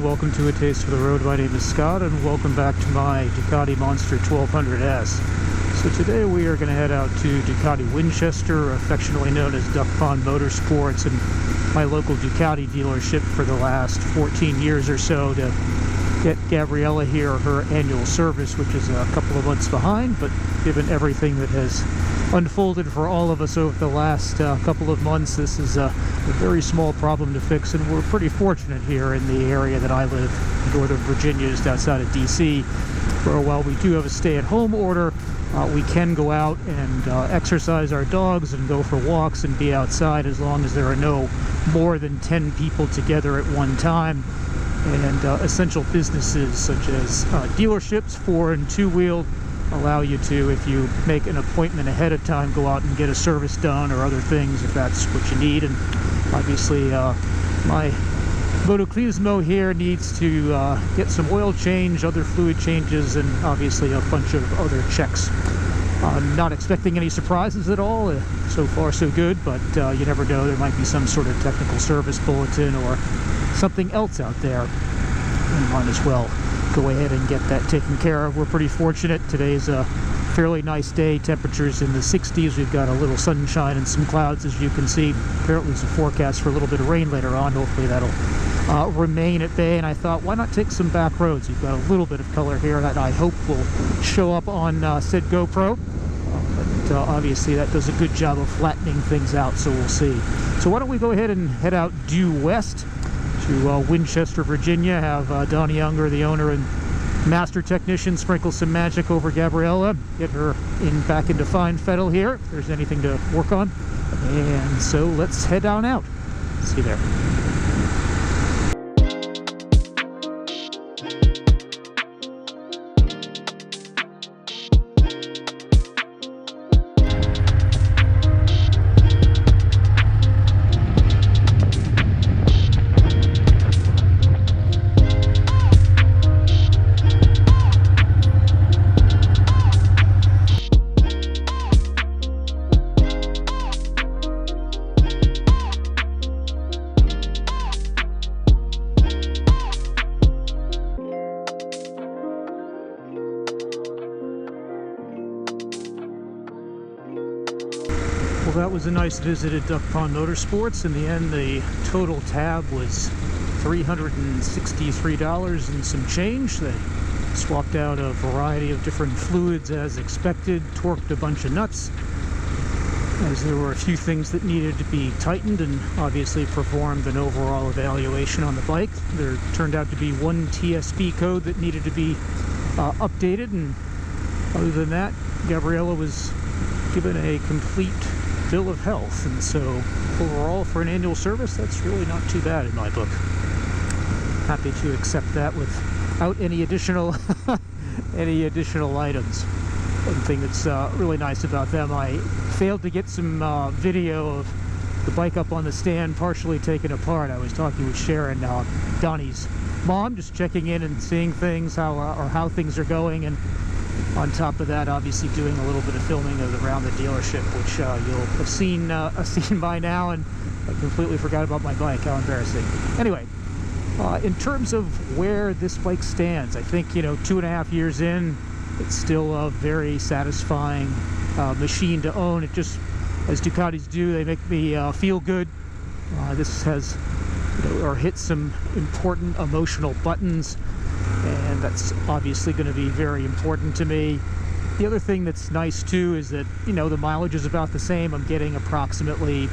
and welcome to A Taste for the Road. My name is Scott, and welcome back to my Ducati Monster 1200S. So today we are going to head out to Ducati Winchester, affectionately known as Duck Pond Motorsports, and my local Ducati dealership for the last 14 years or so, to get Gabriella here her annual service, which is a couple of months behind, but given everything that has unfolded for all of us over the last couple of months, this is a very small problem to fix, and we're pretty fortunate here in the area that I live, Northern Virginia, just outside of DC, where while we do have a stay-at-home order, we can go out and exercise our dogs and go for walks and be outside as long as there are no more than 10 people together at one time. And essential businesses such as dealerships, 4- and 2-wheel, allow you to, if you make an appointment ahead of time, go out and get a service done or other things if that's what you need. And obviously my Motoclismo here needs to get some oil change, other fluid changes, and obviously a bunch of other checks. I'm not expecting any surprises at all. So far so good, but you never know, there might be some sort of technical service bulletin or something else out there. We might as well go ahead and get that taken care of. We're pretty fortunate. Today's a fairly nice day. Temperatures in the 60s. We've got a little sunshine and some clouds, as you can see. Apparently there's a forecast for a little bit of rain later on. Hopefully that'll remain at bay. And I thought, why not take some back roads? You've got a little bit of color here that I hope will show up on said GoPro. But obviously that does a good job of flattening things out, so we'll see. So why don't we go ahead and head out due west to Winchester, Virginia, have Donnie Younger, the owner and master technician, sprinkle some magic over Gabriella, get her back into fine fettle here if there's anything to work on. And so let's head on out. See you there. Well, that was a nice visit at Duck Pond Motorsports. In the end, the total tab was $363 and some change. They swapped out a variety of different fluids as expected, torqued a bunch of nuts, as there were a few things that needed to be tightened, and obviously performed an overall evaluation on the bike. There turned out to be one TSP code that needed to be updated, and other than that, Gabriella was given a complete bill of health, and so overall for an annual service, that's really not too bad in my book. Happy to accept that without any additional items. One thing that's really nice about them, I failed to get some video of the bike up on the stand partially taken apart. I was talking with Sharon, Donnie's mom, just checking in and seeing things, how things are going, and on top of that, obviously doing a little bit of filming around the dealership, which you'll have seen by now, and I completely forgot about my bike. How embarrassing. Anyway, in terms of where this bike stands, I think, 2.5 years in, it's still a very satisfying machine to own. It just, as Ducatis do, they make me feel good. This has, or hit some important emotional buttons, and that's obviously going to be very important to me. The other thing that's nice too is that, the mileage is about the same. I'm getting approximately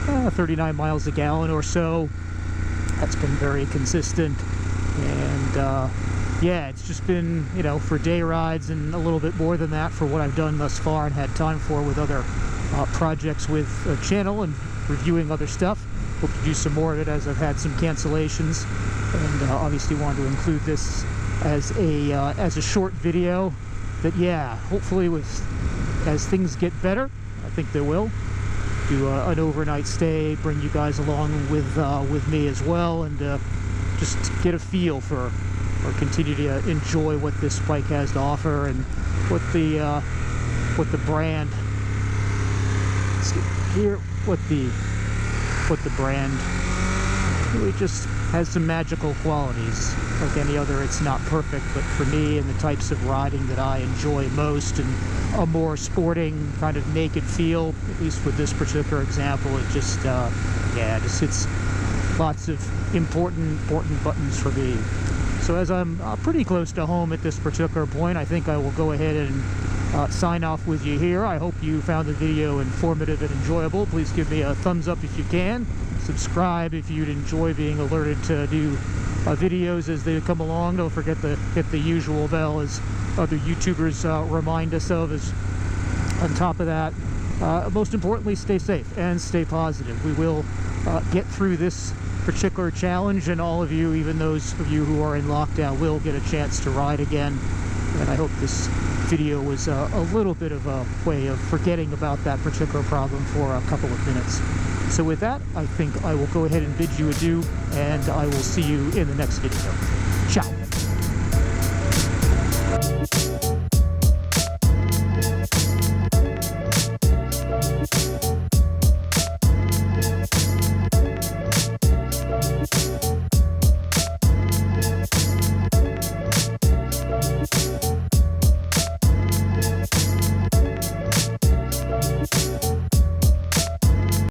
39 miles a gallon or so. That's been very consistent, and yeah, it's just been, for day rides and a little bit more than that for what I've done thus far and had time for with other projects with the channel and reviewing other stuff. Hope to do some more of it as I've had some cancellations, and obviously wanted to include this as a short video that, yeah, hopefully as things get better, I think they will, do an overnight stay, bring you guys along with me as well, and just get a feel for, or continue to enjoy what this bike has to offer, and what the brand, let's see here, what the brand it just has some magical qualities. Like any other, it's not perfect, but for me and the types of riding that I enjoy most, and a more sporting kind of naked feel, at least with this particular example, it just yeah, just hits lots of important buttons for me. So as I'm pretty close to home at this particular point, I think I will go ahead and sign off with you here. I hope you found the video informative and enjoyable. Please give me a thumbs up if you can. Subscribe if you'd enjoy being alerted to new videos as they come along. Don't forget to hit the usual bell, as other YouTubers remind us of. As on top of that, most importantly, stay safe and stay positive. We will get through this particular challenge, and all of you, even those of you who are in lockdown, will get a chance to ride again. And I hope this video was a little bit of a way of forgetting about that particular problem for a couple of minutes. So with that, I think I will go ahead and bid you adieu, and I will see you in the next video. Ciao.